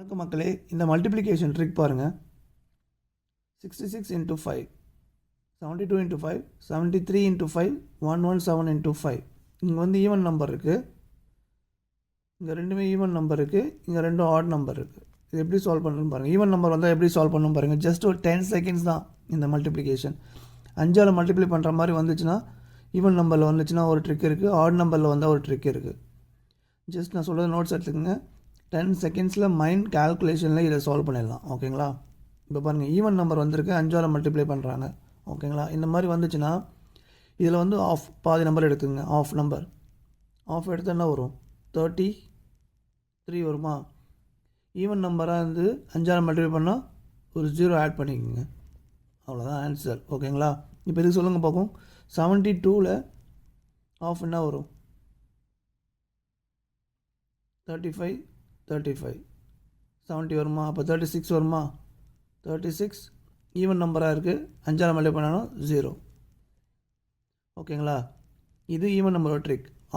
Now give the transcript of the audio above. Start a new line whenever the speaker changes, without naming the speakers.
வணக்கம் மக்களே, இந்த மல்டிப்ளிகேஷன் ட்ரிக் பாருங்கள். 66 into 5, 72 into 5, 73 into 5, 117 into 5. இங்கே வந்து ஈவன் நம்பர் இருக்குது, இங்கே ரெண்டுமே ஈவன் நம்பர் இருக்குது, இங்கே ரெண்டும் ஆட் நம்பர் இருக்குது. இது எப்படி சால்வ் பண்ணணும்னு பாருங்கள். ஈவன் நம்பர் வந்தால் எப்படி சால்வ் பண்ணணும் பாருங்கள். ஜஸ்ட் ஒரு 10 செகண்ட்ஸ் தான் இந்த மல்டிப்ளிகேஷன். 5ஆல் மல்டிப்ளை பண்ணுற மாதிரி வந்துச்சுன்னா ஈவன் நம்பரில் வந்துச்சுன்னா ஒரு ட்ரிக் இருக்குது, ஆட் நம்பரில் வந்தால் ஒரு ட்ரிக் இருக்குது. ஜஸ்ட் நான் சொல்கிறது நோட்ஸ் எடுத்துக்கோங்க. 10 செகண்ட்ஸில் மைண்ட் கால்குலேஷனில் இதை சால்வ் பண்ணிடலாம். ஓகேங்களா? இப்போ பாருங்கள், ஈவன் நம்பர் வந்திருக்கு, 5ஆல் மல்டிப்ளை பண்ணுறாங்க. ஓகேங்களா? இந்த மாதிரி வந்துச்சுன்னா இதில் வந்து ஆஃப் பாதி நம்பர் எடுத்துங்க. ஆஃப் நம்பர் ஆஃப் எடுத்தால் என்ன வரும்? 33 வருமா? ஈவன் நம்பராக இருந்து 5ஆல் மல்டிப்ளை பண்ணால் ஒரு 0 ஆட் பண்ணிக்கோங்க. அவ்வளோதான் ஆன்சர். ஓகேங்களா? இப்போ இதுக்கு சொல்லுங்கள் பார்ப்போம். 72ல் ஆஃப் என்ன வரும்? 35 35 70 வருமா? அப்போ 36 வருமா? 36 ஈவன் நம்பராக இருக்குது, 5ஆல் மல்டிப்ளை பண்ணாலும் 0. ஓகேங்களா? இது ஈவன் நம்பரோட ட்ரிக்.